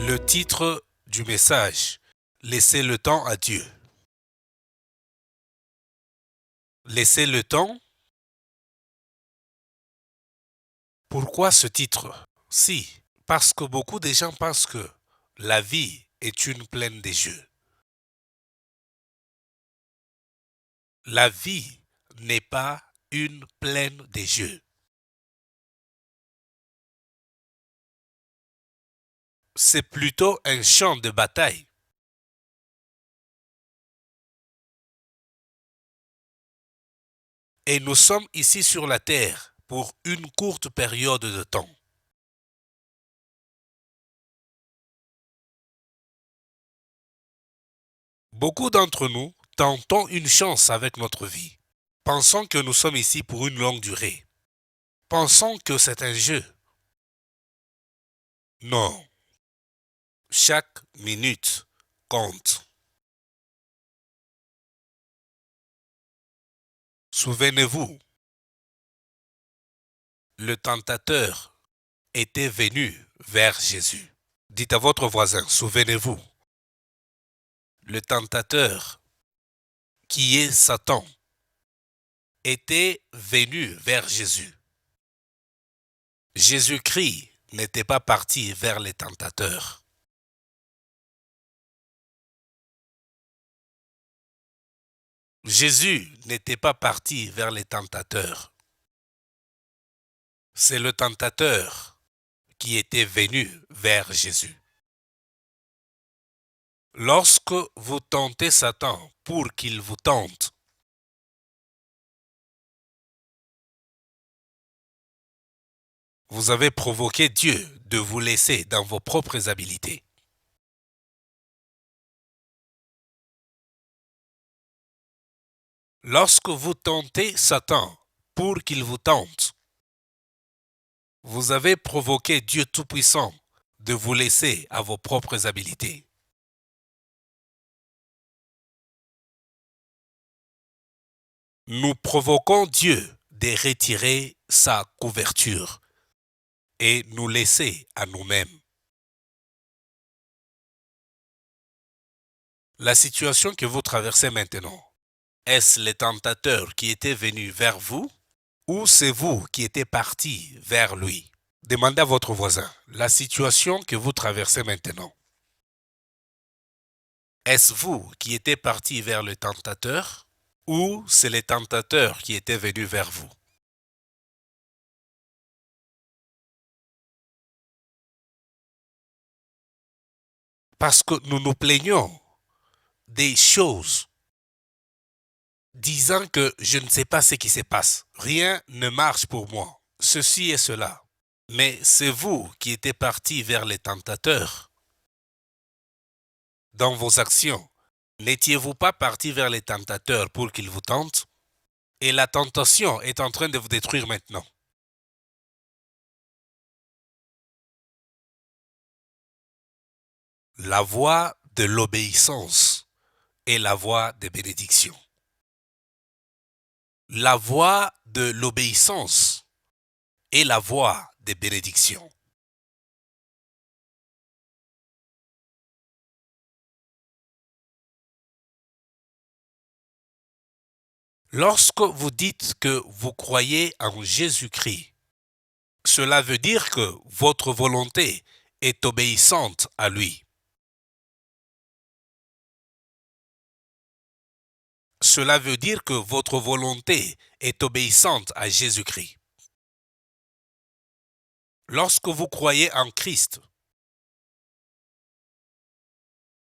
Le titre du message, Laissez le temps à Dieu. Laissez le temps. Pourquoi ce titre? Si, parce que beaucoup de gens pensent que la vie est une plaine de jeux. La vie n'est pas une plaine de jeux. C'est plutôt un champ de bataille. Et nous sommes ici sur la terre pour une courte période de temps. Beaucoup d'entre nous tentons une chance avec notre vie. Pensons que nous sommes ici pour une longue durée. Pensons que c'est un jeu. Non, chaque minute compte. Souvenez-vous, le tentateur était venu vers Jésus. Dites à votre voisin, souvenez-vous, le tentateur, qui est Satan, était venu vers Jésus. Jésus-Christ n'était pas parti vers les tentateurs. Jésus n'était pas parti vers les tentateurs. C'est le tentateur qui était venu vers Jésus. Lorsque vous tentez Satan pour qu'il vous tente, vous avez provoqué Dieu de vous laisser dans vos propres habiletés. Lorsque vous tentez Satan pour qu'il vous tente, vous avez provoqué Dieu Tout-Puissant de vous laisser à vos propres habiletés. Nous provoquons Dieu de retirer sa couverture et nous laisser à nous-mêmes. La situation que vous traversez maintenant, est-ce les tentateurs qui étaient venus vers vous ou c'est vous qui étiez parti vers lui? Demandez à votre voisin, la situation que vous traversez maintenant, est-ce vous qui étiez parti vers le tentateur ou c'est les tentateurs qui étaient venus vers vous? Parce que nous nous plaignons des choses disant que je ne sais pas ce qui se passe. Rien ne marche pour moi. Ceci et cela. Mais c'est vous qui étiez parti vers les tentateurs. Dans vos actions, n'étiez-vous pas parti vers les tentateurs pour qu'ils vous tentent? Et la tentation est en train de vous détruire maintenant. La voie de l'obéissance est la voie des bénédictions. La voie de l'obéissance est la voie des bénédictions. Lorsque vous dites que vous croyez en Jésus-Christ, cela veut dire que votre volonté est obéissante à lui. Cela veut dire que votre volonté est obéissante à Jésus-Christ. Lorsque vous croyez en Christ,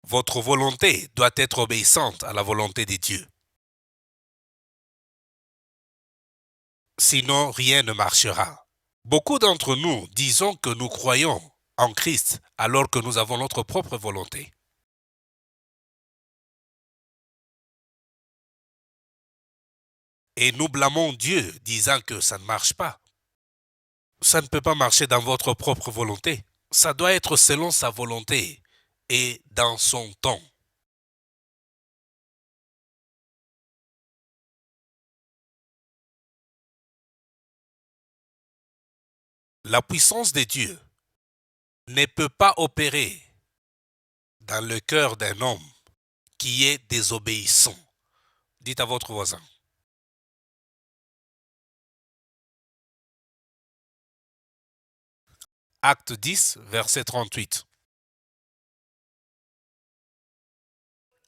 votre volonté doit être obéissante à la volonté de Dieu. Sinon, rien ne marchera. Beaucoup d'entre nous disons que nous croyons en Christ alors que nous avons notre propre volonté. Et nous blâmons Dieu disant que ça ne marche pas. Ça ne peut pas marcher dans votre propre volonté. Ça doit être selon sa volonté et dans son temps. La puissance de Dieu ne peut pas opérer dans le cœur d'un homme qui est désobéissant? Dites à votre voisin. Acte 10, verset 38.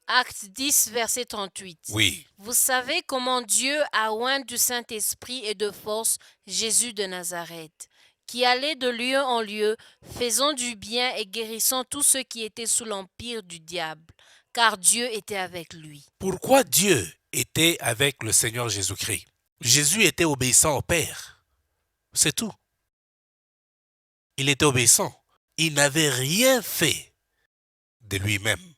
Acte 10, verset 38. Oui. Vous savez comment Dieu a oint du Saint-Esprit et de force Jésus de Nazareth, qui allait de lieu en lieu, faisant du bien et guérissant tous ceux qui étaient sous l'empire du diable, car Dieu était avec lui. Pourquoi Dieu était avec le Seigneur Jésus-Christ? Jésus était obéissant au Père. C'est tout. Il était obéissant. Il n'avait rien fait de lui-même.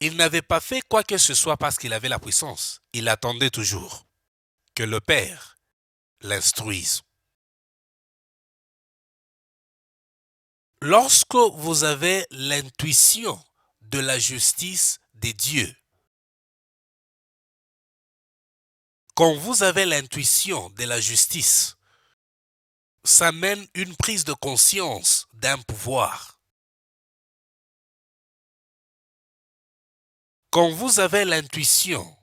Il n'avait pas fait quoi que ce soit parce qu'il avait la puissance. Il attendait toujours que le Père l'instruise. Lorsque vous avez l'intuition de la justice des dieux, quand vous avez l'intuition de la justice, ça mène une prise de conscience d'un pouvoir. Quand vous avez l'intuition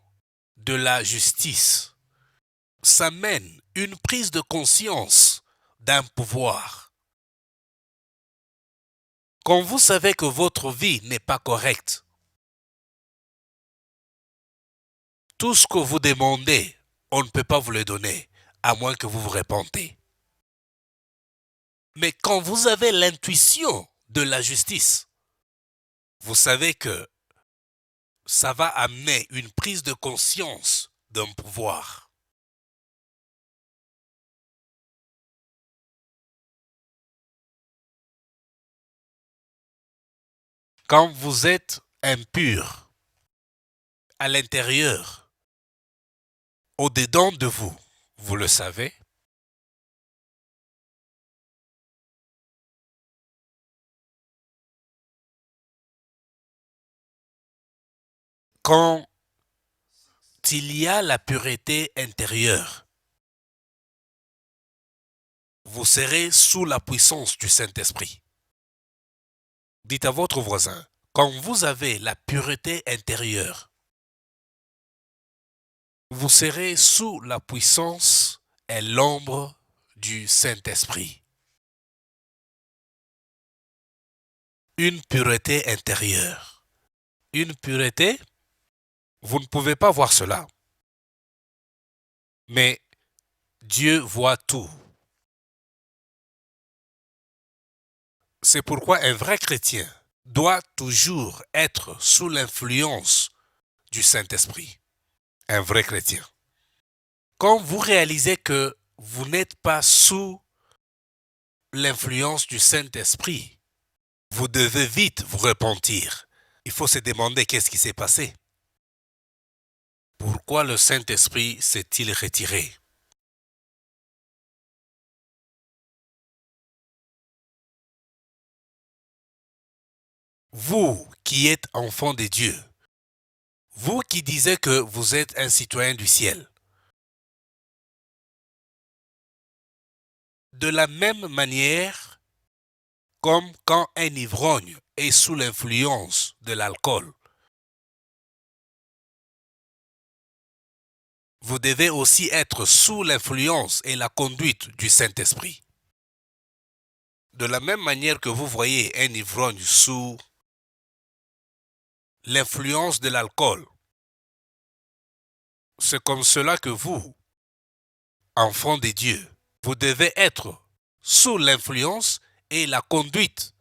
de la justice, ça mène une prise de conscience d'un pouvoir. Quand vous savez que votre vie n'est pas correcte, tout ce que vous demandez, on ne peut pas vous le donner, à moins que vous vous repentez. Mais quand vous avez l'intuition de la justice, vous savez que ça va amener une prise de conscience d'un pouvoir. Quand vous êtes impur à l'intérieur, au-dedans de vous, vous le savez, quand il y a la pureté intérieure, vous serez sous la puissance du Saint-Esprit. Dites à votre voisin, quand vous avez la pureté intérieure, vous serez sous la puissance et l'ombre du Saint-Esprit. Une pureté intérieure. Une pureté, vous ne pouvez pas voir cela. Mais Dieu voit tout. C'est pourquoi un vrai chrétien doit toujours être sous l'influence du Saint-Esprit. Un vrai chrétien. Quand vous réalisez que vous n'êtes pas sous l'influence du Saint-Esprit, vous devez vite vous repentir. Il faut se demander qu'est-ce qui s'est passé. Pourquoi le Saint-Esprit s'est-il retiré? Vous qui êtes enfant de Dieu, vous qui disiez que vous êtes un citoyen du ciel, de la même manière comme quand un ivrogne est sous l'influence de l'alcool, vous devez aussi être sous l'influence et la conduite du Saint-Esprit. De la même manière que vous voyez un ivrogne sous l'influence de l'alcool, c'est comme cela que vous, enfants de Dieu, vous devez être sous l'influence et la conduite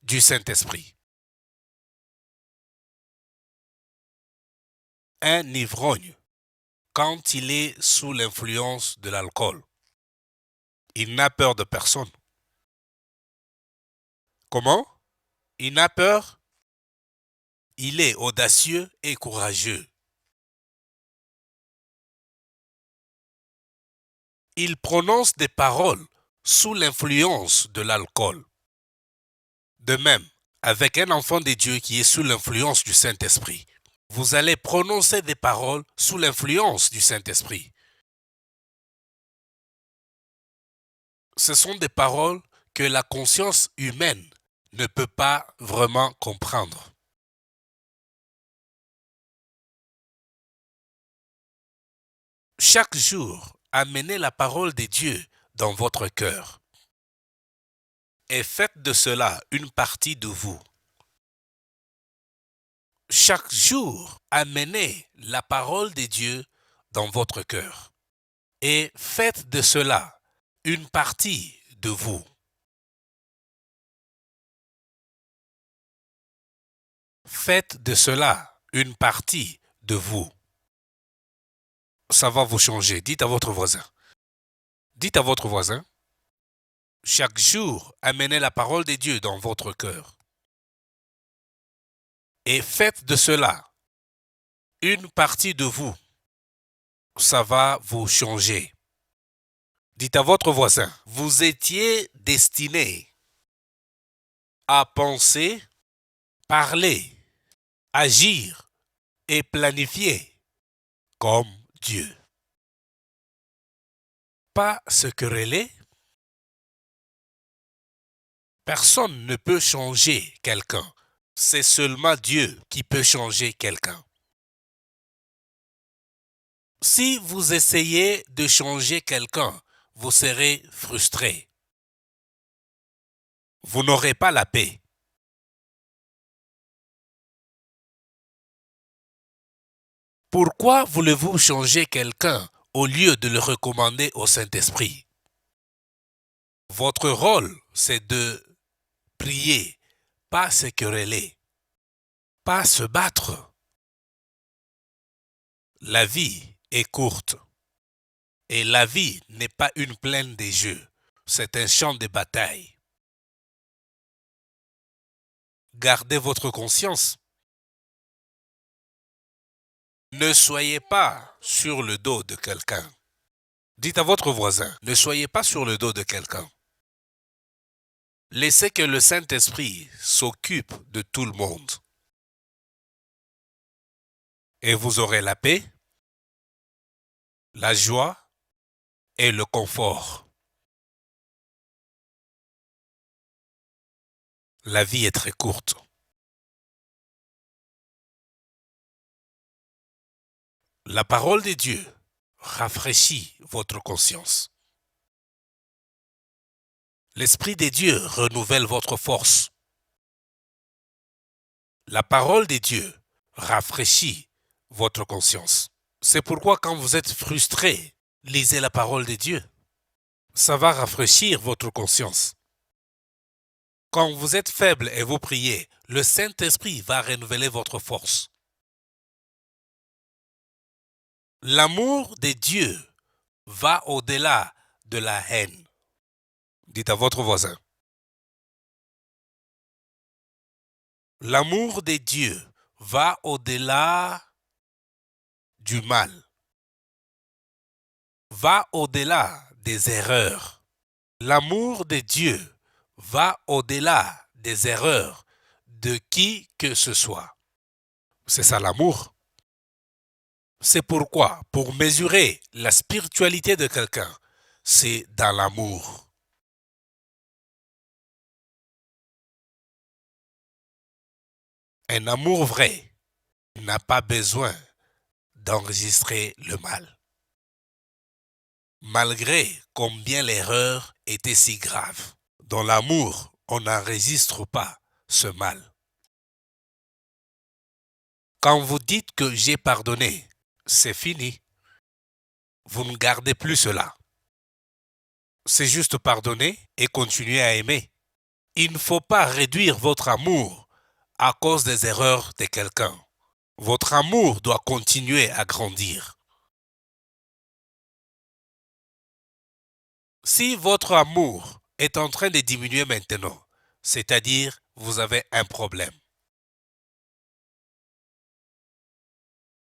du Saint-Esprit. Un ivrogne, quand il est sous l'influence de l'alcool, il n'a peur de personne. Comment? Il n'a peur? Il est audacieux et courageux. Il prononce des paroles sous l'influence de l'alcool. De même, avec un enfant de Dieu qui est sous l'influence du Saint-Esprit, vous allez prononcer des paroles sous l'influence du Saint-Esprit. Ce sont des paroles que la conscience humaine ne peut pas vraiment comprendre. Chaque jour, amenez la parole de Dieu dans votre cœur et faites de cela une partie de vous. Chaque jour, amenez la parole de Dieu dans votre cœur et faites de cela une partie de vous. Faites de cela une partie de vous. Ça va vous changer. Dites à votre voisin. Dites à votre voisin. Chaque jour, amenez la parole de Dieu dans votre cœur. Et faites de cela une partie de vous. Ça va vous changer. Dites à votre voisin, vous étiez destiné à penser, parler, agir et planifier comme Dieu. Pas se quereller. Personne ne peut changer quelqu'un. C'est seulement Dieu qui peut changer quelqu'un. Si vous essayez de changer quelqu'un, vous serez frustré. Vous n'aurez pas la paix. Pourquoi voulez-vous changer quelqu'un au lieu de le recommander au Saint-Esprit? Votre rôle, c'est de prier, pas se quereller, pas se battre. La vie est courte et la vie n'est pas une plaine de jeux, c'est un champ de bataille. Gardez votre conscience. Ne soyez pas sur le dos de quelqu'un. Dites à votre voisin, ne soyez pas sur le dos de quelqu'un. Laissez que le Saint-Esprit s'occupe de tout le monde. Et vous aurez la paix, la joie et le confort. La vie est très courte. La parole de Dieu rafraîchit votre conscience. L'Esprit de Dieu renouvelle votre force. La parole de Dieu rafraîchit votre conscience. C'est pourquoi quand vous êtes frustré, lisez la parole de Dieu. Ça va rafraîchir votre conscience. Quand vous êtes faible et vous priez, le Saint-Esprit va renouveler votre force. L'amour de Dieu va au-delà de la haine. Dites à votre voisin. L'amour de Dieu va au-delà du mal. Va au-delà des erreurs. L'amour de Dieu va au-delà des erreurs de qui que ce soit. C'est ça l'amour. C'est pourquoi, pour mesurer la spiritualité de quelqu'un, c'est dans l'amour. Un amour vrai n'a pas besoin d'enregistrer le mal. Malgré combien l'erreur était si grave, dans l'amour, on n'enregistre pas ce mal. Quand vous dites que j'ai pardonné, c'est fini. Vous ne gardez plus cela. C'est juste pardonner et continuer à aimer. Il ne faut pas réduire votre amour à cause des erreurs de quelqu'un. Votre amour doit continuer à grandir. Si votre amour est en train de diminuer maintenant, c'est-à-dire vous avez un problème.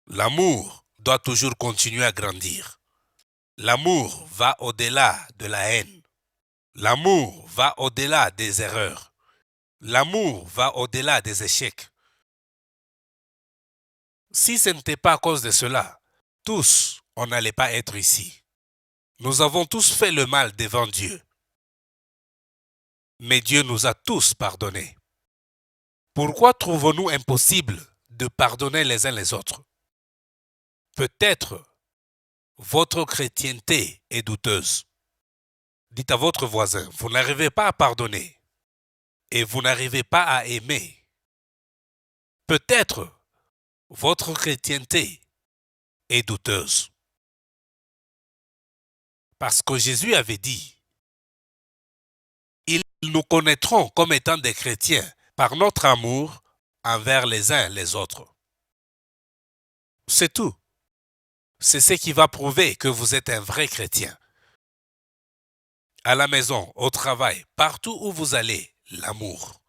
L'amour doit toujours continuer à grandir. L'amour va au-delà de la haine. L'amour va au-delà des erreurs. L'amour va au-delà des échecs. Si ce n'était pas à cause de cela, tous, on n'allait pas être ici. Nous avons tous fait le mal devant Dieu. Mais Dieu nous a tous pardonnés. Pourquoi trouvons-nous impossible de pardonner les uns les autres? Peut-être votre chrétienté est douteuse. Dites à votre voisin, vous n'arrivez pas à pardonner et vous n'arrivez pas à aimer. Peut-être votre chrétienté est douteuse. Parce que Jésus avait dit, ils nous connaîtront comme étant des chrétiens par notre amour envers les uns les autres. C'est tout. C'est ce qui va prouver que vous êtes un vrai chrétien. À la maison, au travail, partout où vous allez, l'amour.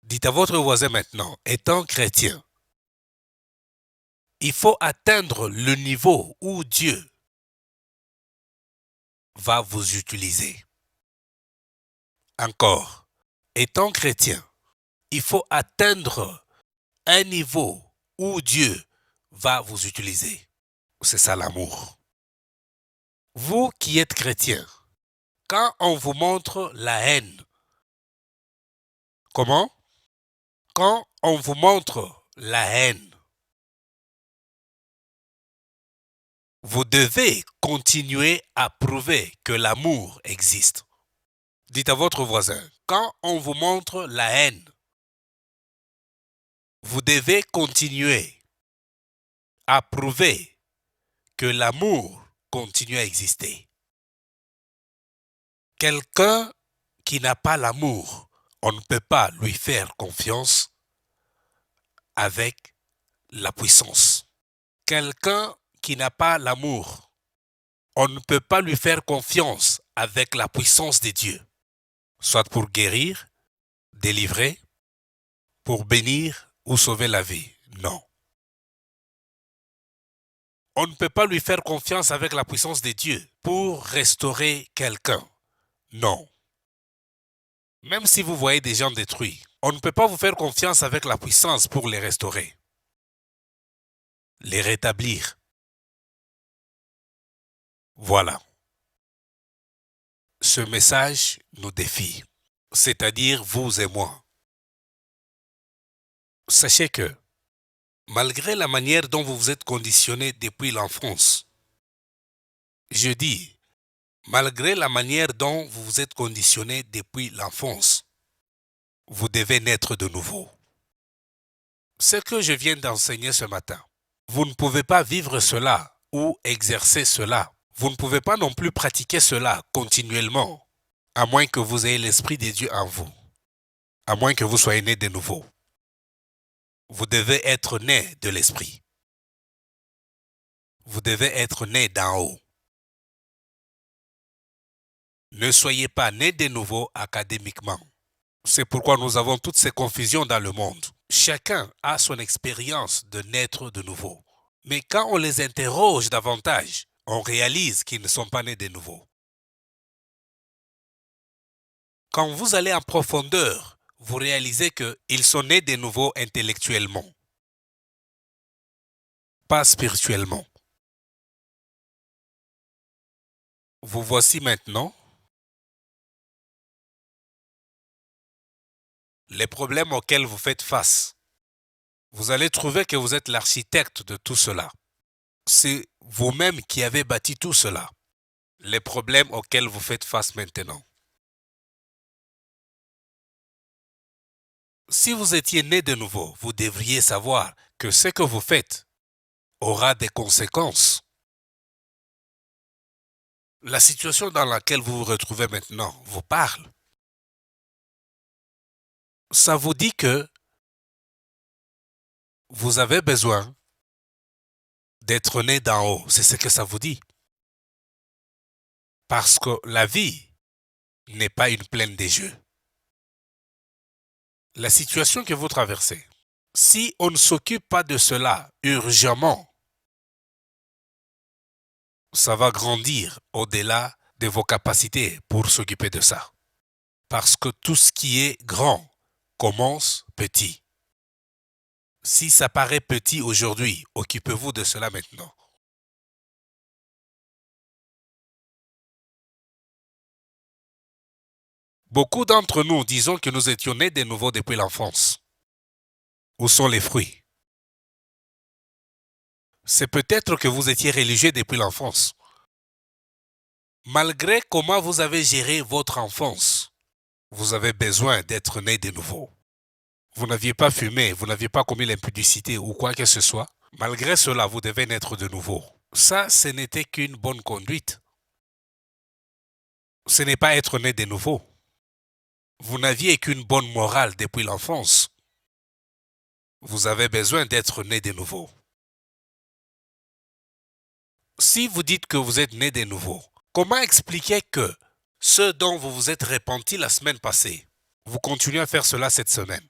Dites à votre voisin maintenant, étant chrétien, il faut atteindre le niveau où Dieu va vous utiliser. Encore, étant chrétien, il faut atteindre un niveau où Dieu va vous utiliser. C'est ça l'amour. Vous qui êtes chrétien, quand on vous montre la haine, comment? Quand on vous montre la haine, vous devez continuer à prouver que l'amour existe. Dites à votre voisin, quand on vous montre la haine, vous devez continuer à prouver que l'amour continue à exister. Quelqu'un qui n'a pas l'amour, on ne peut pas lui faire confiance avec la puissance. Quelqu'un qui n'a pas l'amour, on ne peut pas lui faire confiance avec la puissance de Dieu, soit pour guérir, délivrer, pour bénir ou sauver la vie. Non. On ne peut pas lui faire confiance avec la puissance de Dieu pour restaurer quelqu'un. Non. Même si vous voyez des gens détruits, on ne peut pas vous faire confiance avec la puissance pour les restaurer, les rétablir. Voilà. Ce message nous défie, c'est-à-dire vous et moi. Sachez que, malgré la manière dont vous vous êtes conditionné depuis l'enfance, je dis, malgré la manière dont vous vous êtes conditionné depuis l'enfance, vous devez naître de nouveau. Ce que je viens d'enseigner ce matin, vous ne pouvez pas vivre cela ou exercer cela. Vous ne pouvez pas non plus pratiquer cela continuellement, à moins que vous ayez l'Esprit de Dieu en vous, à moins que vous soyez né de nouveau. Vous devez être né de l'Esprit. Vous devez être né d'en haut. Ne soyez pas né de nouveau académiquement. C'est pourquoi nous avons toutes ces confusions dans le monde. Chacun a son expérience de naître de nouveau. Mais quand on les interroge davantage, on réalise qu'ils ne sont pas nés de nouveau. Quand vous allez en profondeur, vous réalisez qu'ils sont nés de nouveau intellectuellement, pas spirituellement. Vous voici maintenant les problèmes auxquels vous faites face. Vous allez trouver que vous êtes l'architecte de tout cela. C'est vous-même qui avez bâti tout cela. Les problèmes auxquels vous faites face maintenant. Si vous étiez né de nouveau, vous devriez savoir que ce que vous faites aura des conséquences. La situation dans laquelle vous vous retrouvez maintenant vous parle. Ça vous dit que vous avez besoin d'être né d'en haut. C'est ce que ça vous dit. Parce que la vie n'est pas une plaine de jeux. La situation que vous traversez, si on ne s'occupe pas de cela urgemment, ça va grandir au-delà de vos capacités pour s'occuper de ça. Parce que tout ce qui est grand commence petit. Si ça paraît petit aujourd'hui, occupez-vous de cela maintenant. Beaucoup d'entre nous disons que nous étions nés de nouveau depuis l'enfance. Où sont les fruits? C'est peut-être que vous étiez religieux depuis l'enfance. Malgré comment vous avez géré votre enfance, vous avez besoin d'être né de nouveau. Vous n'aviez pas fumé, vous n'aviez pas commis l'impudicité ou quoi que ce soit. Malgré cela, vous devez naître de nouveau. Ça, ce n'était qu'une bonne conduite. Ce n'est pas être né de nouveau. Vous n'aviez qu'une bonne morale depuis l'enfance. Vous avez besoin d'être né de nouveau. Si vous dites que vous êtes né de nouveau, comment expliquer que ce dont vous vous êtes repenti la semaine passée, vous continuez à faire cela cette semaine?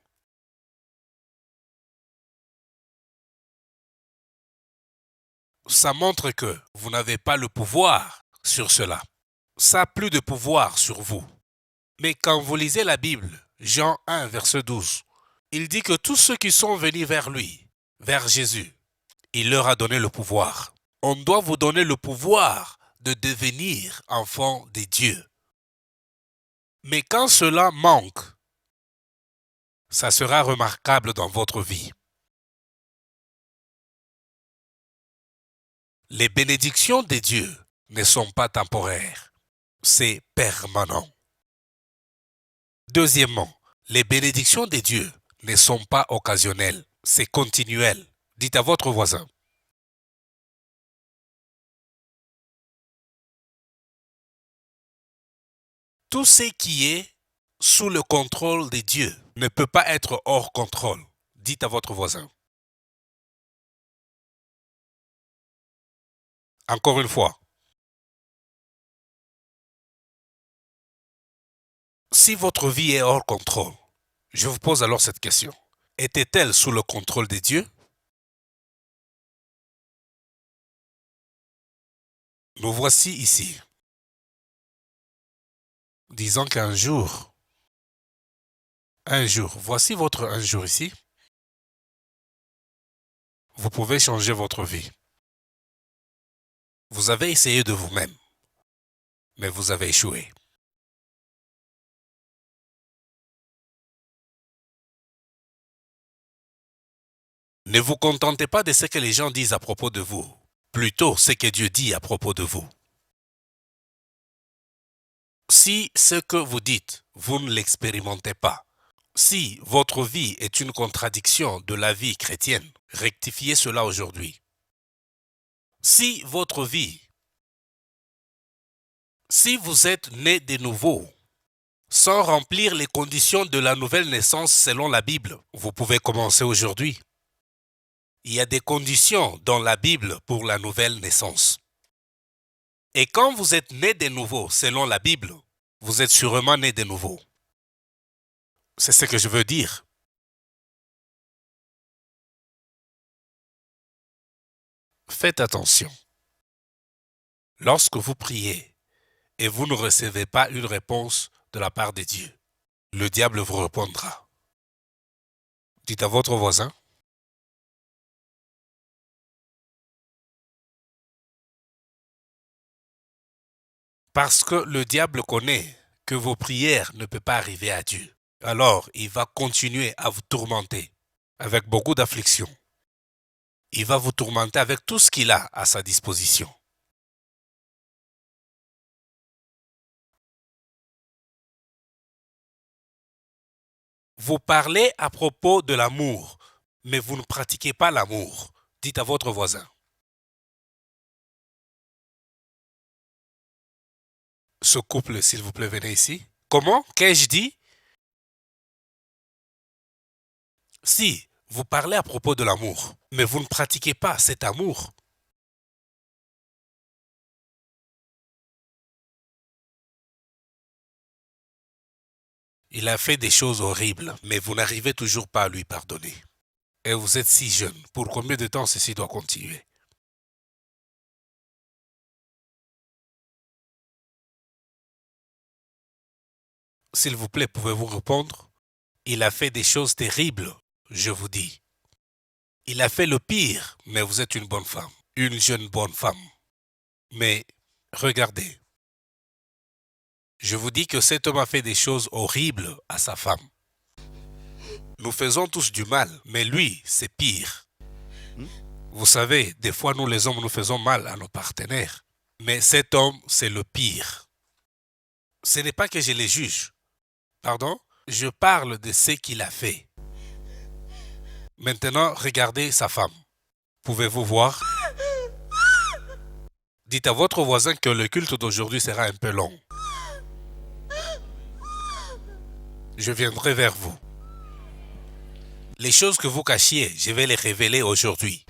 Ça montre que vous n'avez pas le pouvoir sur cela. Ça n'a plus de pouvoir sur vous. Mais quand vous lisez la Bible, Jean 1, verset 12, il dit que tous ceux qui sont venus vers lui, vers Jésus, il leur a donné le pouvoir. On doit vous donner le pouvoir de devenir enfant de Dieu. Mais quand cela manque, ça sera remarquable dans votre vie. Les bénédictions de Dieu ne sont pas temporaires, c'est permanent. Deuxièmement, les bénédictions de Dieu ne sont pas occasionnelles, c'est continuel. Dites à votre voisin. Tout ce qui est sous le contrôle de Dieu ne peut pas être hors contrôle. Dites à votre voisin. Encore une fois. Si votre vie est hors contrôle, je vous pose alors cette question. Était-elle sous le contrôle de Dieu? Nous voici ici. Disons qu'un jour, voici votre un jour ici. Vous pouvez changer votre vie. Vous avez essayé de vous-même, mais vous avez échoué. Ne vous contentez pas de ce que les gens disent à propos de vous, plutôt ce que Dieu dit à propos de vous. Si ce que vous dites, vous ne l'expérimentez pas, si votre vie est une contradiction de la vie chrétienne, rectifiez cela aujourd'hui. Si votre vie, si vous êtes né de nouveau, sans remplir les conditions de la nouvelle naissance selon la Bible, vous pouvez commencer aujourd'hui. Il y a des conditions dans la Bible pour la nouvelle naissance. Et quand vous êtes né de nouveau selon la Bible, vous êtes sûrement né de nouveau. C'est ce que je veux dire. Faites attention. Lorsque vous priez et vous ne recevez pas une réponse de la part de Dieu, le diable vous répondra. Dites à votre voisin. Parce que le diable connaît que vos prières ne peuvent pas arriver à Dieu. Alors, il va continuer à vous tourmenter avec beaucoup d'affliction. Il va vous tourmenter avec tout ce qu'il a à sa disposition. Vous parlez à propos de l'amour, mais vous ne pratiquez pas l'amour. Dites à votre voisin. Ce couple, s'il vous plaît, venez ici. Comment? Qu'ai-je dit? Si, vous parlez à propos de l'amour, mais vous ne pratiquez pas cet amour. Il a fait des choses horribles, mais vous n'arrivez toujours pas à lui pardonner. Et vous êtes si jeune. Pour combien de temps ceci doit continuer? S'il vous plaît, pouvez-vous répondre? Il a fait des choses terribles, je vous dis. Il a fait le pire, mais vous êtes une bonne femme, une jeune bonne femme. Mais regardez, Je vous dis que cet homme a fait des choses horribles à sa femme. Nous faisons tous du mal, mais lui, c'est pire. Vous savez, des fois, nous les hommes, nous faisons mal à nos partenaires. Mais cet homme, c'est le pire. Ce n'est pas que je les juge. Pardon? Je parle de ce qu'il a fait. Maintenant, regardez sa femme. Pouvez-vous voir? Dites à votre voisin que le culte d'aujourd'hui sera un peu long. Je viendrai vers vous. Les choses que vous cachiez, je vais les révéler aujourd'hui,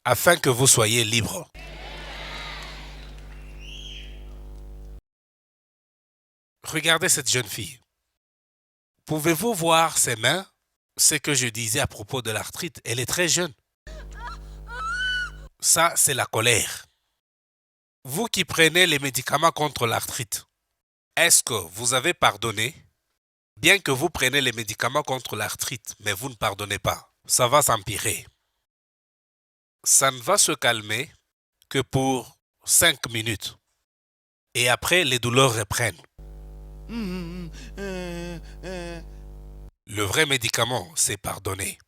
afin que vous soyez libres. Regardez cette jeune fille. Pouvez-vous voir ses mains? Ce que je disais à propos de l'arthrite, elle est très jeune. Ça, c'est la colère. Vous qui prenez les médicaments contre l'arthrite, est-ce que vous avez pardonné? Bien que vous preniez les médicaments contre l'arthrite, mais vous ne pardonnez pas, ça va s'empirer. Ça ne va se calmer que pour 5 minutes. Et après, les douleurs reprennent. Le vrai médicament, c'est pardonner.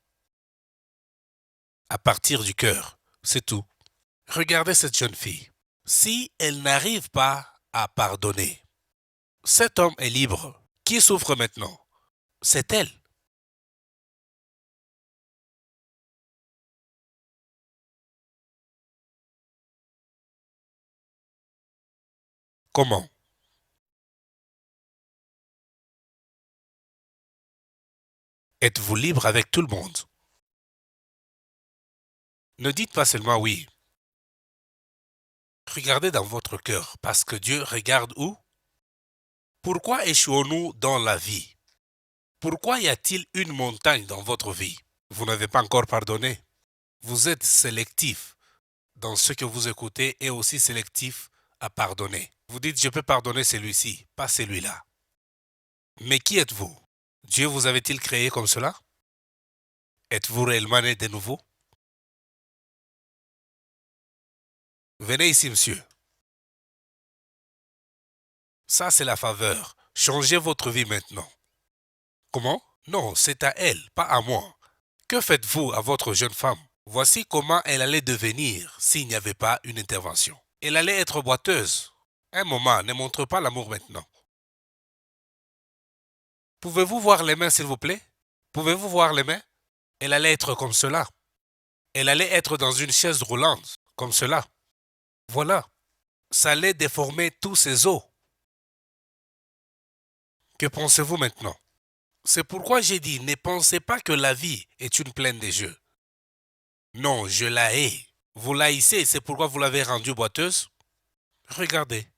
À partir du cœur, c'est tout. Regardez cette jeune fille. Si elle n'arrive pas à pardonner, cet homme est libre. Qui souffre maintenant? C'est elle. Comment? Êtes-vous libre avec tout le monde? Ne dites pas seulement oui. Regardez dans votre cœur, parce que Dieu regarde où? Pourquoi échouons-nous dans la vie? Pourquoi y a-t-il une montagne dans votre vie? Vous n'avez pas encore pardonné. Vous êtes sélectif dans ce que vous écoutez et aussi sélectif à pardonner. Vous dites, je peux pardonner celui-ci, pas celui-là. Mais qui êtes-vous? Dieu vous avait-il créé comme cela? Êtes-vous réellement né de nouveau? Venez ici, monsieur. Ça, c'est la faveur. Changez votre vie maintenant. Comment? Non, c'est à elle, pas à moi. Que faites-vous à votre jeune femme? Voici comment elle allait devenir s'il n'y avait pas une intervention. Elle allait être boiteuse. Un moment, ne montre pas l'amour maintenant. Pouvez-vous voir les mains, s'il vous plaît? Pouvez-vous voir les mains? Elle allait être comme cela. Elle allait être dans une chaise roulante, comme cela. Voilà. Ça allait déformer tous ses os. Que pensez-vous maintenant? C'est pourquoi j'ai dit, ne pensez pas que la vie est une plaine de jeux. Non, je la hais. Vous la haïssez, c'est pourquoi vous l'avez rendue boiteuse? Regardez.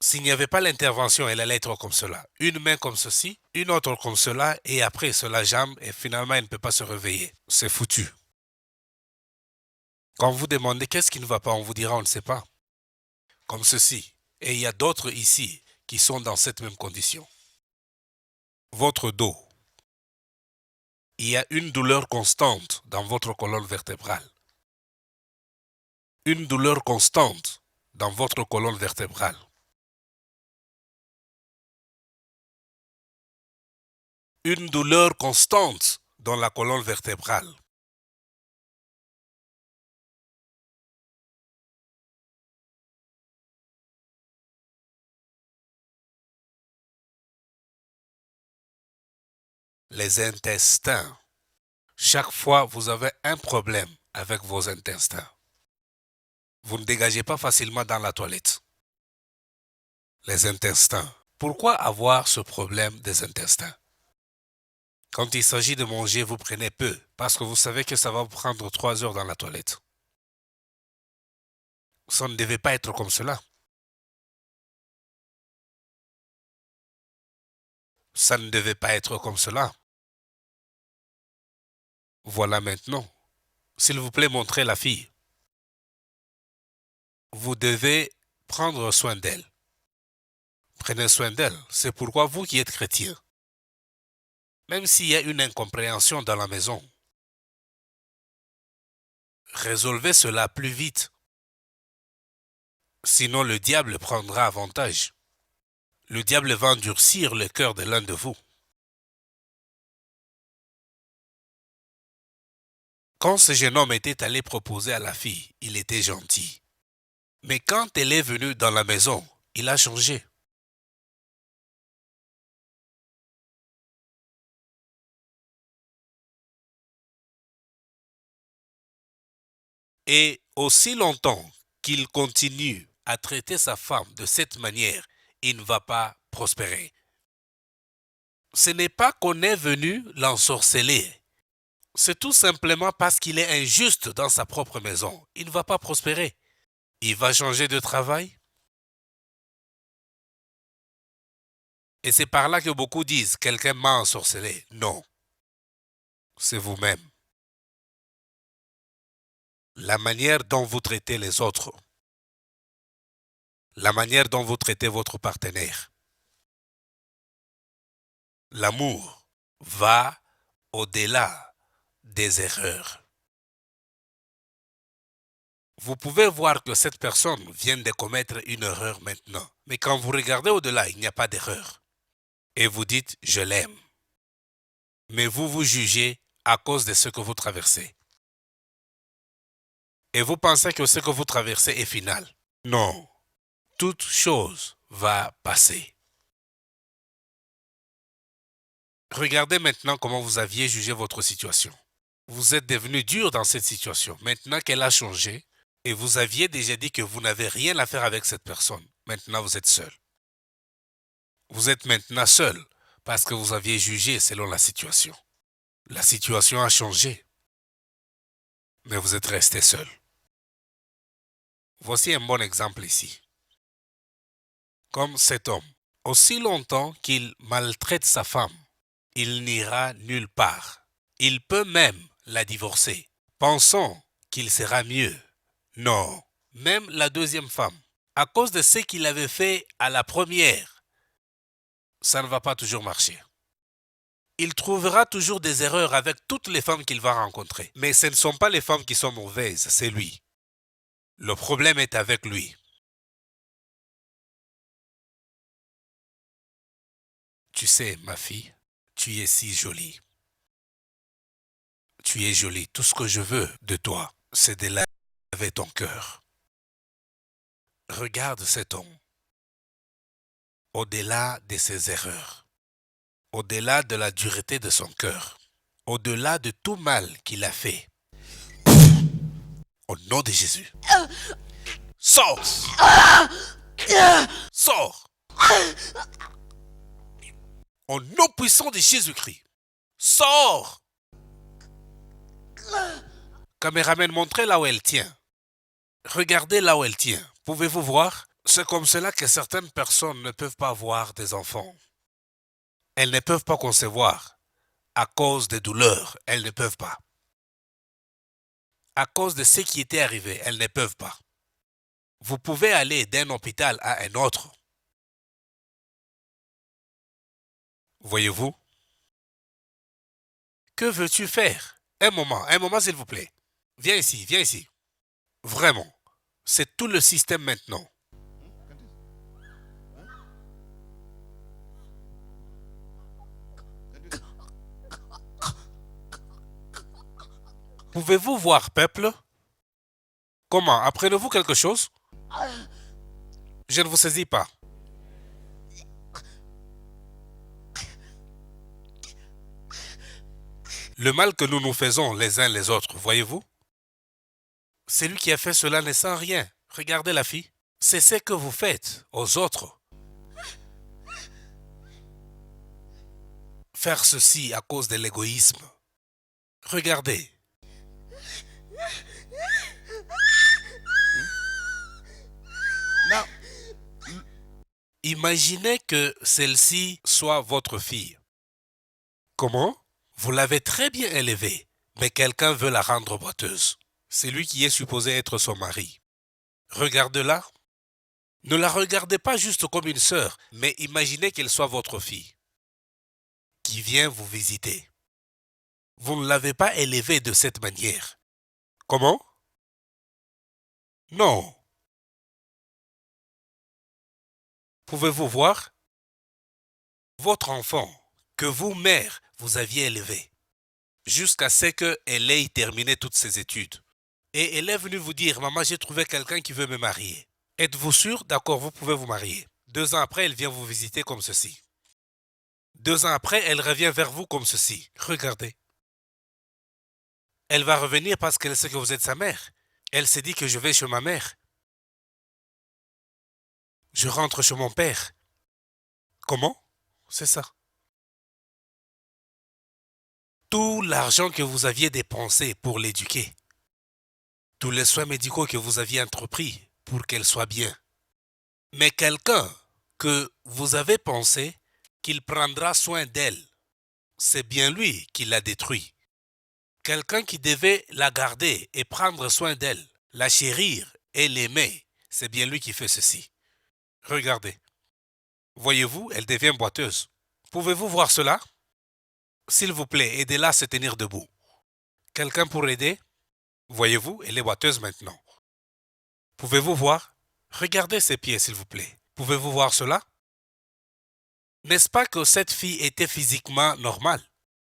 S'il n'y avait pas l'intervention, elle allait être comme cela. Une main comme ceci, une autre comme cela, et après cela jambe, et finalement elle ne peut pas se réveiller. C'est foutu. Quand vous demandez qu'est-ce qui ne va pas, on vous dira on ne sait pas. Comme ceci. Et il y a d'autres ici qui sont dans cette même condition. Votre dos. Il y a une douleur constante dans votre colonne vertébrale. Une douleur constante dans votre colonne vertébrale. Une douleur constante dans la colonne vertébrale. Les intestins. Chaque fois, vous avez un problème avec vos intestins. Vous ne dégagez pas facilement dans la toilette. Les intestins. Pourquoi avoir ce problème des intestins? Quand il s'agit de manger, vous prenez peu, parce que vous savez que ça va vous prendre 3 heures dans la toilette. Ça ne devait pas être comme cela. Ça ne devait pas être comme cela. Voilà maintenant. S'il vous plaît, montrez la fille. Vous devez prendre soin d'elle. Prenez soin d'elle. C'est pourquoi vous qui êtes chrétien, même s'il y a une incompréhension dans la maison, résolvez cela plus vite. Sinon, le diable prendra avantage. le diable va endurcir le cœur de l'un de vous. Quand ce jeune homme était allé proposer à la fille, il était gentil. Mais quand elle est venue dans la maison, il a changé. Et aussi longtemps qu'il continue à traiter sa femme de cette manière, il ne va pas prospérer. Ce n'est pas qu'on est venu l'ensorceler. C'est tout simplement parce qu'il est injuste dans sa propre maison. Il ne va pas prospérer. Il va changer de travail. Et c'est par là que beaucoup disent, quelqu'un m'a ensorcelé. Non, c'est vous-même. La manière dont vous traitez les autres. La manière dont vous traitez votre partenaire. L'amour va au-delà des erreurs. Vous pouvez voir que cette personne vient de commettre une erreur maintenant. Mais quand vous regardez au-delà, il n'y a pas d'erreur. Et vous dites, je l'aime. Mais vous vous jugez à cause de ce que vous traversez. Et vous pensez que ce que vous traversez est final. Non. Toute chose va passer. Regardez maintenant comment vous aviez jugé votre situation. Vous êtes devenu dur dans cette situation. Maintenant qu'elle a changé, et vous aviez déjà dit que vous n'avez rien à faire avec cette personne. Maintenant, vous êtes seul. Vous êtes maintenant seul parce que vous aviez jugé selon la situation. La situation a changé, mais vous êtes resté seul. Voici un bon exemple ici. Comme cet homme, aussi longtemps qu'il maltraite sa femme, il n'ira nulle part. Il peut même la divorcer, pensant qu'il sera mieux. Non, même la deuxième femme, à cause de ce qu'il avait fait à la première, ça ne va pas toujours marcher. Il trouvera toujours des erreurs avec toutes les femmes qu'il va rencontrer. Mais ce ne sont pas les femmes qui sont mauvaises, c'est lui. Le problème est avec lui. Tu sais, ma fille, tu es si jolie. Tu es jolie. Tout ce que je veux de toi, c'est de laver ton cœur. Regarde cet homme. Au-delà de ses erreurs, au-delà de la dureté de son cœur, au-delà de tout mal qu'il a fait, au nom de Jésus, sors! Sors! Au nom puissant de Jésus-Christ, sors! Caméraman, montrez là où elle tient. Regardez là où elle tient. Pouvez-vous voir? C'est comme cela que certaines personnes ne peuvent pas avoir des enfants. Elles ne peuvent pas concevoir. À cause des douleurs, elles ne peuvent pas. À cause de ce qui était arrivé, elles ne peuvent pas. Vous pouvez aller d'un hôpital à un autre. Voyez-vous? Que veux-tu faire? Un moment s'il vous plaît. Viens ici, viens ici. Vraiment, c'est tout le système maintenant. Pouvez-vous voir, peuple? Comment? Apprenez-vous quelque chose? Je ne vous saisis pas. Le mal que nous nous faisons les uns les autres, voyez-vous? Celui qui a fait cela ne sent rien. Regardez la fille. C'est ce que vous faites aux autres. Faire ceci à cause de l'égoïsme. Regardez. Imaginez que celle-ci soit votre fille. Comment? Vous l'avez très bien élevée, mais quelqu'un veut la rendre boiteuse. C'est lui qui est supposé être son mari. Regardez-la. Ne la regardez pas juste comme une sœur, mais imaginez qu'elle soit votre fille, qui vient vous visiter. Vous ne l'avez pas élevée de cette manière. Comment? Non. Pouvez-vous voir? Votre enfant, que vous, mère, vous aviez élevé, jusqu'à ce qu'elle ait terminé toutes ses études. Et elle est venue vous dire, maman, j'ai trouvé quelqu'un qui veut me marier. Êtes-vous sûr? D'accord, vous pouvez vous marier. 2 ans après, elle vient vous visiter comme ceci. 2 ans après, elle revient vers vous comme ceci. Regardez. Elle va revenir parce qu'elle sait que vous êtes sa mère. Elle s'est dit que je vais chez ma mère. Je rentre chez mon père. Comment? C'est ça. Tout l'argent que vous aviez dépensé pour l'éduquer, tous les soins médicaux que vous aviez entrepris pour qu'elle soit bien. Mais quelqu'un que vous avez pensé qu'il prendra soin d'elle, c'est bien lui qui l'a détruit. Quelqu'un qui devait la garder et prendre soin d'elle, la chérir et l'aimer, c'est bien lui qui fait ceci. Regardez. Voyez-vous, elle devient boiteuse. Pouvez-vous voir cela? S'il vous plaît, aidez-la à se tenir debout. Quelqu'un pour aider? Voyez-vous, elle est boiteuse maintenant. Pouvez-vous voir? Regardez ses pieds, s'il vous plaît. Pouvez-vous voir cela? N'est-ce pas que cette fille était physiquement normale?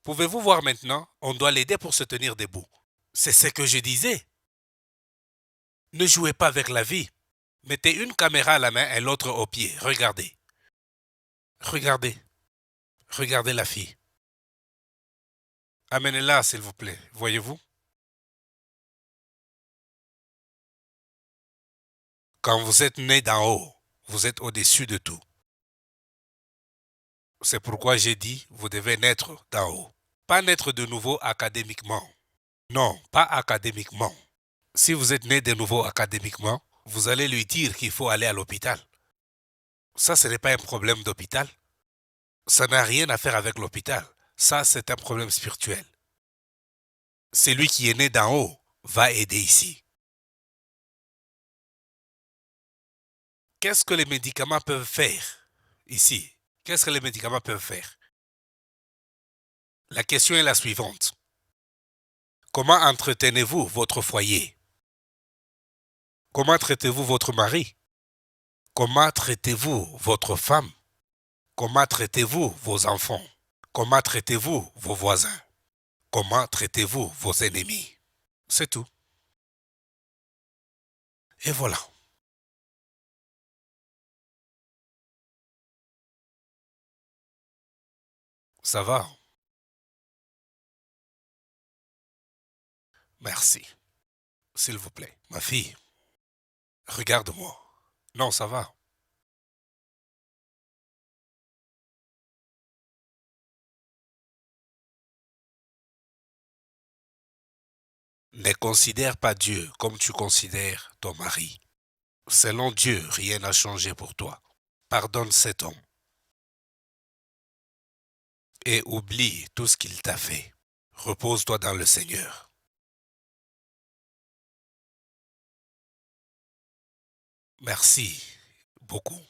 Pouvez-vous voir maintenant? On doit l'aider pour se tenir debout. C'est ce que je disais. Ne jouez pas avec la vie. Mettez une caméra à la main et l'autre au pied. Regardez. Regardez. Regardez la fille. Amenez-la, s'il vous plaît. Voyez-vous? Quand vous êtes né d'en haut, vous êtes au-dessus de tout. C'est pourquoi j'ai dit, vous devez naître d'en haut. Pas naître de nouveau académiquement. Non, pas académiquement. Si vous êtes né de nouveau académiquement, vous allez lui dire qu'il faut aller à l'hôpital. Ça, ce n'est pas un problème d'hôpital. Ça n'a rien à faire avec l'hôpital. Ça, c'est un problème spirituel. Celui qui est né d'en haut va aider ici. Qu'est-ce que les médicaments peuvent faire ici? Qu'est-ce que les médicaments peuvent faire? La question est la suivante. Comment entretenez-vous votre foyer? Comment traitez-vous votre mari? Comment traitez-vous votre femme? Comment traitez-vous vos enfants? Comment traitez-vous vos voisins? Comment traitez-vous vos ennemis? C'est tout. Et voilà. Ça va? Merci. S'il vous plaît. Ma fille, regarde-moi. Non, ça va. Ne considère pas Dieu comme tu considères ton mari. Selon Dieu, rien n'a changé pour toi. Pardonne cet homme et oublie tout ce qu'il t'a fait. Repose-toi dans le Seigneur. Merci beaucoup.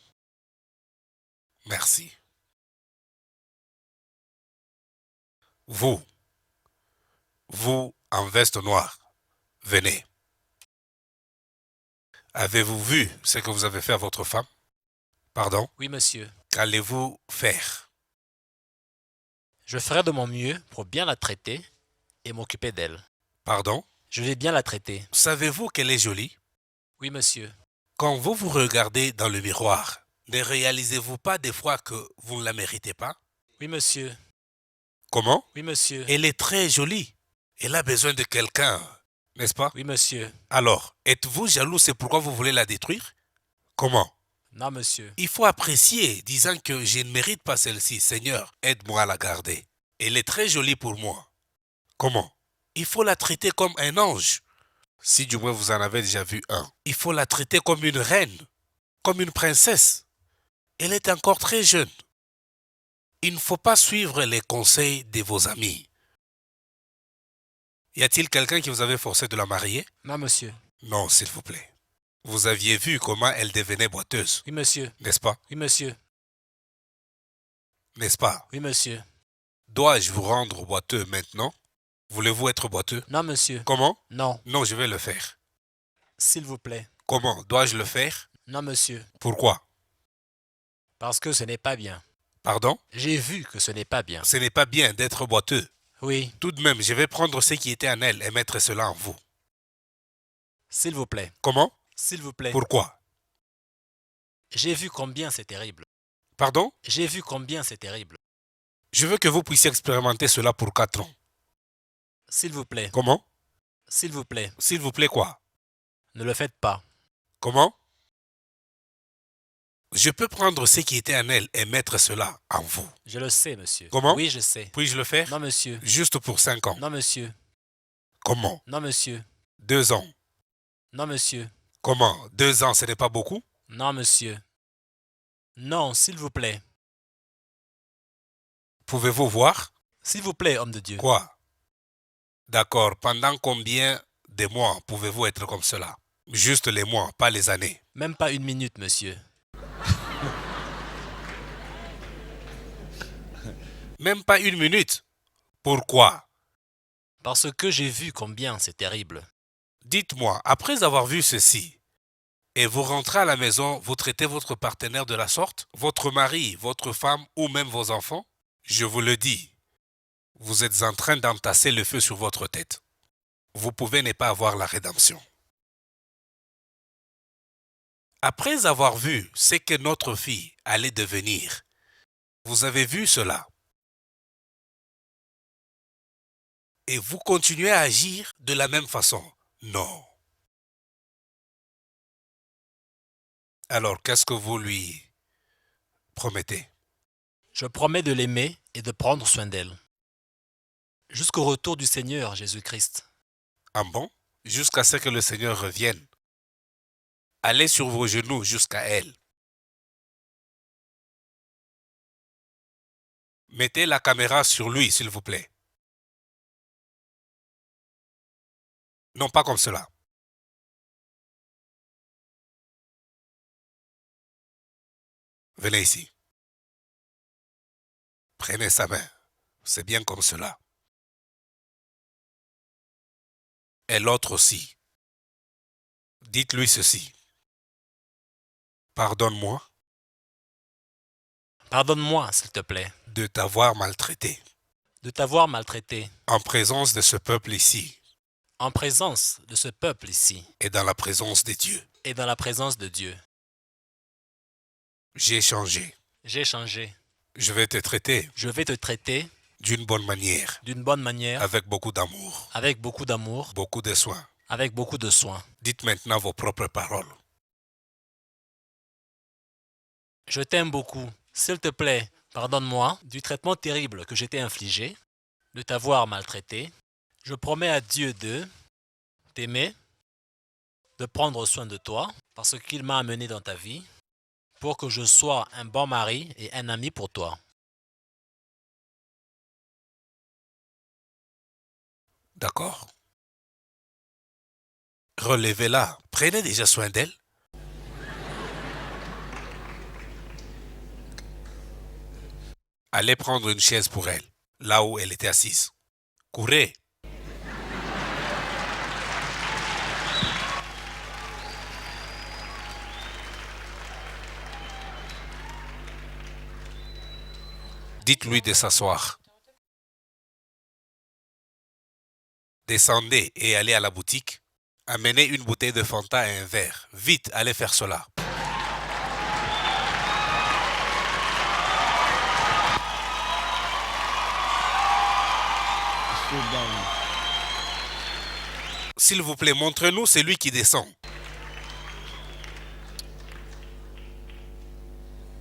Merci. Vous, vous en veste noire, venez. Avez-vous vu ce que vous avez fait à votre femme? Pardon? Oui, monsieur. Qu'allez-vous faire? Je ferai de mon mieux pour bien la traiter et m'occuper d'elle. Pardon? Je vais bien la traiter. Savez-vous qu'elle est jolie? Oui, monsieur. Quand vous vous regardez dans le miroir, ne réalisez-vous pas des fois que vous ne la méritez pas? Oui, monsieur. Comment? Oui, monsieur. Elle est très jolie. Elle a besoin de quelqu'un, n'est-ce pas? Oui, monsieur. Alors, êtes-vous jaloux, c'est pourquoi vous voulez la détruire? Comment? Non, monsieur. Il faut apprécier, disant que je ne mérite pas celle-ci. Seigneur, aide-moi à la garder. Elle est très jolie pour moi. Comment? Il faut la traiter comme un ange. Si du moins vous en avez déjà vu un. Il faut la traiter comme une reine, comme une princesse. Elle est encore très jeune. Il ne faut pas suivre les conseils de vos amis. Y a-t-il quelqu'un qui vous avait forcé de la marier? Non, monsieur. Non, s'il vous plaît. Vous aviez vu comment elle devenait boiteuse, Oui, monsieur. n'est-ce pas? Oui, monsieur. N'est-ce pas? Oui, monsieur. Dois-je vous rendre boiteux maintenant? Voulez-vous être boiteux? Non, monsieur. Comment? Non. Non, je vais le faire. S'il vous plaît. Comment? Dois-je le faire? Non, monsieur. Pourquoi? Parce que ce n'est pas bien. Pardon? J'ai vu que ce n'est pas bien. Ce n'est pas bien d'être boiteux. Oui, Tout de même, je vais prendre ce qui était en elle et mettre cela en vous. s'il vous plaît. Comment? S'il vous plaît. Pourquoi? J'ai vu combien c'est terrible. Pardon? J'ai vu combien c'est terrible. Je veux que vous puissiez expérimenter cela pour 4 ans. S'il vous plaît. Comment? S'il vous plaît. S'il vous plaît quoi? Ne le faites pas. Comment? Je peux prendre ce qui était en elle et mettre cela en vous. Je le sais, monsieur. Comment? Oui, je sais. Puis-je le faire? Non, monsieur. Juste pour 5 ans. Non, monsieur. Comment? Non, monsieur. 2 ans. Non, monsieur. Comment? 2 ans, ce n'est pas beaucoup? Non, monsieur. Non, s'il vous plaît. Pouvez-vous voir? S'il vous plaît, homme de Dieu. Quoi? D'accord. Pendant combien de mois pouvez-vous être comme cela? Juste les mois, pas les années. Même pas une minute, monsieur. Même pas une minute. Pourquoi? Parce que j'ai vu combien c'est terrible. Dites-moi, après avoir vu ceci, et vous rentrez à la maison, vous traitez votre partenaire de la sorte, votre mari, votre femme ou même vos enfants? Je vous le dis, vous êtes en train d'entasser le feu sur votre tête. Vous pouvez ne pas avoir la rédemption. Après avoir vu ce que notre fille allait devenir, vous avez vu cela. Et vous continuez à agir de la même façon. Non. Alors, qu'est-ce que vous lui promettez? Je promets de l'aimer et de prendre soin d'elle. Jusqu'au retour du Seigneur Jésus-Christ. Ah bon? Jusqu'à ce que le Seigneur revienne. Allez sur vos genoux jusqu'à elle. Mettez la caméra sur lui, s'il vous plaît. Non, pas comme cela. Venez ici. Prenez sa main. C'est bien comme cela. Et l'autre aussi. Dites-lui ceci. Pardonne-moi Pardonne-moi, s'il te plaît, de t'avoir maltraité de t'avoir maltraité en présence de ce peuple ici en présence de ce peuple ici et dans la présence de Dieu. et dans la présence de Dieu. J'ai changé. J'ai changé. Je vais te traiter Je vais te traiter d'une bonne manière, d'une bonne manière, avec beaucoup d'amour, avec beaucoup d'amour, beaucoup de soin. avec beaucoup de soin. Dites maintenant vos propres paroles. Je t'aime beaucoup. S'il te plaît, pardonne-moi du traitement terrible que j'ai t'ai infligé, de t'avoir maltraité. Je promets à Dieu de t'aimer, de prendre soin de toi, parce qu'il m'a amené dans ta vie, pour que je sois un bon mari et un ami pour toi. D'accord? Relevez-la. Prenez déjà soin d'elle. Allez prendre une chaise pour elle, là où elle était assise. Courez. Dites-lui de s'asseoir. Descendez et allez à la boutique. Amenez une bouteille de Fanta et un verre. Vite, allez faire cela. S'il vous plaît, montrez-nous celui qui descend.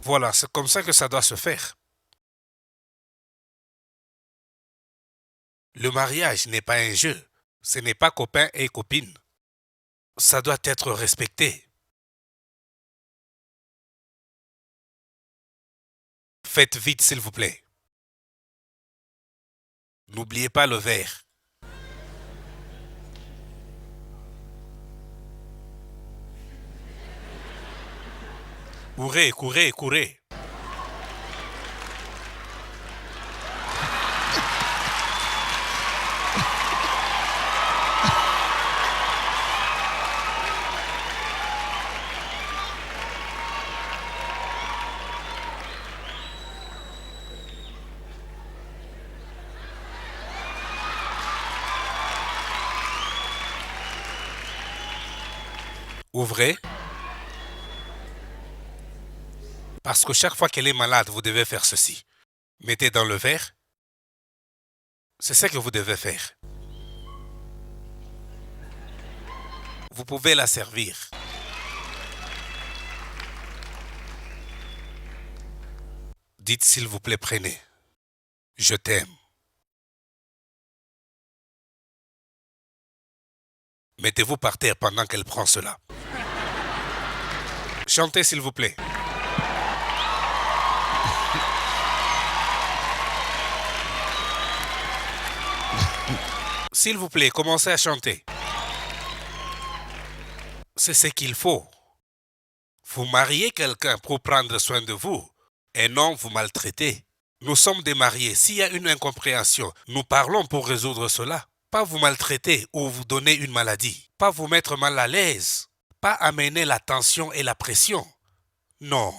Voilà, c'est comme ça que ça doit se faire. Le mariage n'est pas un jeu. Ce n'est pas copain et copine. Ça doit être respecté. Faites vite, s'il vous plaît. N'oubliez pas le verre. Courez, courez, courez. Ouvrez. Parce que chaque fois qu'elle est malade, vous devez faire ceci. Mettez dans le verre. C'est ce que vous devez faire. Vous pouvez la servir. Dites s'il vous plaît, prenez. Je t'aime. Mettez-vous par terre pendant qu'elle prend cela. Chantez s'il vous plaît. S'il vous plaît, commencez à chanter. C'est ce qu'il faut. Vous mariez quelqu'un pour prendre soin de vous et non vous maltraiter. Nous sommes des mariés. S'il y a une incompréhension, nous parlons pour résoudre cela. Pas vous maltraiter ou vous donner une maladie. Pas vous mettre mal à l'aise. Pas amener la tension et la pression. Non.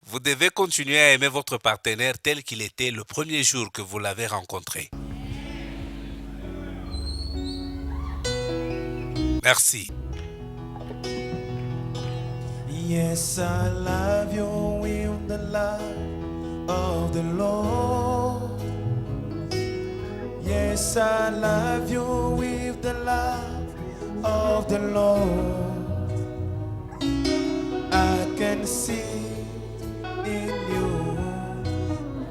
Vous devez continuer à aimer votre partenaire tel qu'il était le premier jour que vous l'avez rencontré. Merci. Yes, I love you with the love of the Lord. Yes, I love you with the love of the Lord. I can see in you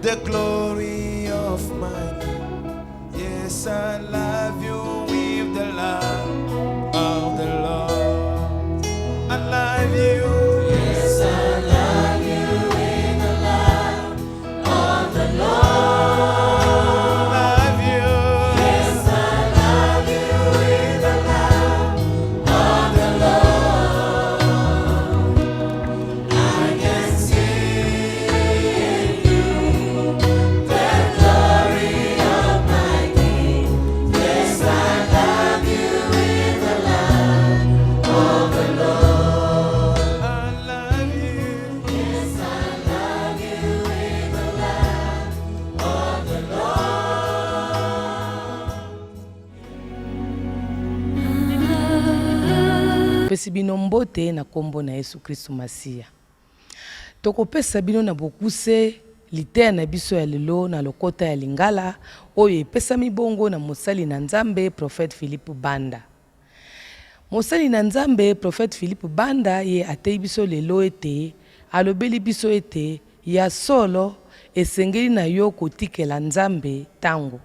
the glory of my King. Yes, I love you with the love of the Lord. I love you. Yes, I love you with the love of the Lord. Love you. Yes, I love you with the love of the Lord. I can see in you the glory of my King. Yes, I love you with the love of the Lord. I love you. Yes, I love you with the love of the Lord. pesi bino mbote na kombo na Yesu Kristo Masia. Tokopesa bino na bokuse liteya na biso ya lelo na lokota ya lingala oyo epesami bongo na mosali na Nzambe Prophète Philippe Banda. Mosali na Nzambe Prophète Philippe Banda ye atei biso lelo ete alobeli biso ete ya solo esengeli na yo kotikela Nzambe tango.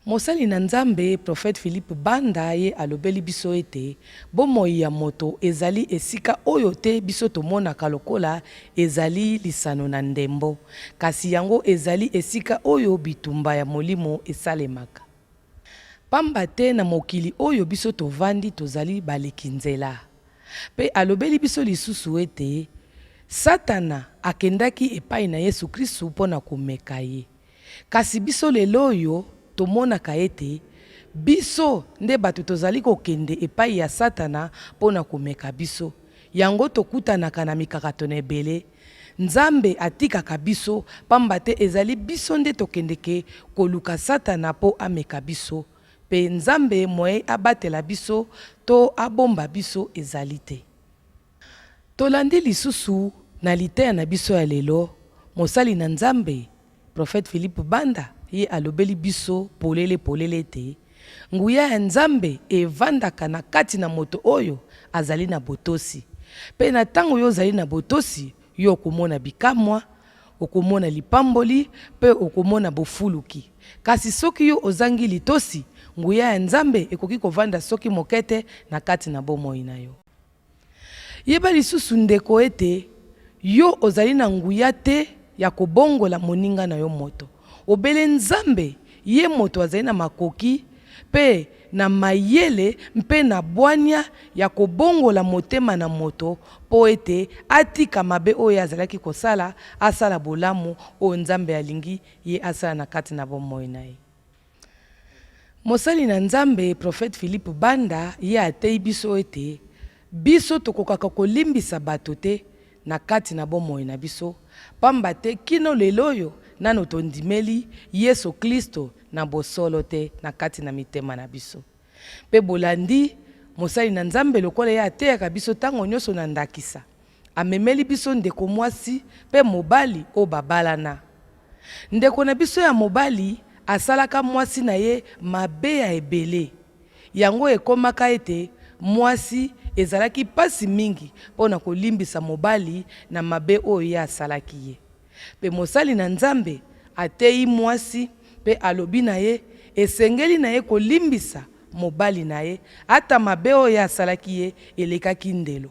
Mosali na Nzambe Prophète Philippe Banda ye alobeli biso ete bomoi ya moto ezali esika oyo te biso tomonaka lokola ezali lisano na ndembo, kasi yango ezali esika oyo bitumba ya molimo esalemaka. Pamba te na mokili oyo biso tovandi tozali baleki nzela. Pe alobeli biso lisusu ete Satana akendaki epai na Yesu Kristu mpona komeka ye. Kasi biso lelo oyo tomonaka ete biso nde bato tozali kokende epai ya Satana mpona komeka biso. Yango tokutanaka na mikakatano ebele. Nzambe atikaka biso pamba te ezali biso nde tokendeke koluka Satana po ameka biso. Pe Nzambe moye abatela biso to abomba biso ezali te. Tolandi lisusu na liteya na biso ya lelo, mosali na Nzambe Prophète Philippe Banda ye alobeli biso polele te. Nguya ya Nzambe evandaka na kati na moto oyo azali na botosi. Pe na tango yo ozali na botosi, yo okomona bikamwa, okomona lipamboli, pe okomona bofuluki. Kasi soki yo ozangi litosi, nguya ya Nzambe ekoki kovanda soki mokete na kati na bomoi na yo. Yeba lisusu ndeko ete yo ozali na nguya te ya kobongola moninga na yo moto. Obele Nzambe ye moto azali na makoki pe na mayele mpe na bwanya ya kobongola motema na moto po ete atika mabe oyo azalaki kosala asala bolamu o Nzambe alingi ye asala na kati na bomoi na ye. Mosali na Nzambe Prophète Philippe Banda ye atei biso ete biso tokokaka kolimbisa bato te na kati na bomoi na biso, pamba te kino leloyo nano tondimeli Yesu Kristo na bosolo te na kati na mitema na biso. Pe bolandi mosali na nzambe lokola ye ateyaka biso ntango nyonso na ndakisa amemeli biso ndeko mwasi mpe mobali oyo babalana. Ndeko na biso ya mobali asalaka mwasi na ye mabe ya ebele, yango ekomaka ete mwasi ezalaki pasi mingi mpona kolimbisa mobali na mabe oyo ye asalaki ye. Pe mosali na nzambe ateyi mwasi mpe alobi na ye esengeli na ye kolimbisa mobali na ye ata mabe oyo ye asalaki ye elekaki ndelo.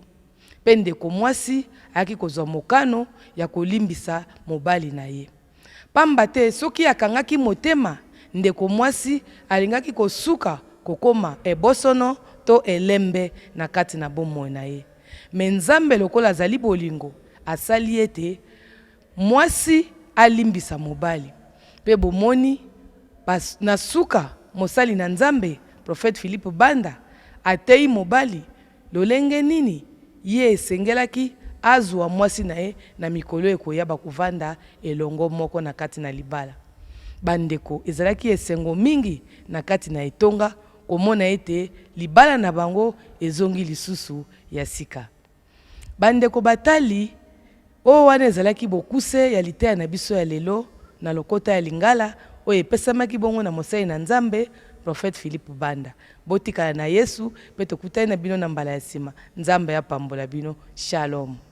Pe ndeko mwasi ayaki kozwa mokano ya kolimbisa mobali na ye. Pamba te soki akangaki motema, ndeko mwasi alingaki kosuka kokoma ebosono to elembe na kati na bomoi na ye. Me nzambe lokola azali bolingo asali ete mwasi alimbisa mobali. Pe bomoni na suka mosali na nzambe Prophète Philippe Banda ateyi mobali lolenge nini ye esengelaki azwa mwasi na ye na mikolo ekoyaba kuvanda elongo moko na kati na libala. Bandeko ezalaki esengo mingi na kati na etonga komona ete libala na bango ezongi lisusu ya sika. Bandeko batali oyo wana ezalaki bokuse ya liteya na biso ya lelo na lokota ya Lingala oyo epesamaki bongo na mosali na nzambe Prophète Philippe Banda. Botikala na Yesu pe tokutani na bino na mbala ya sima. Nzambe ya pambola bino. Shalom.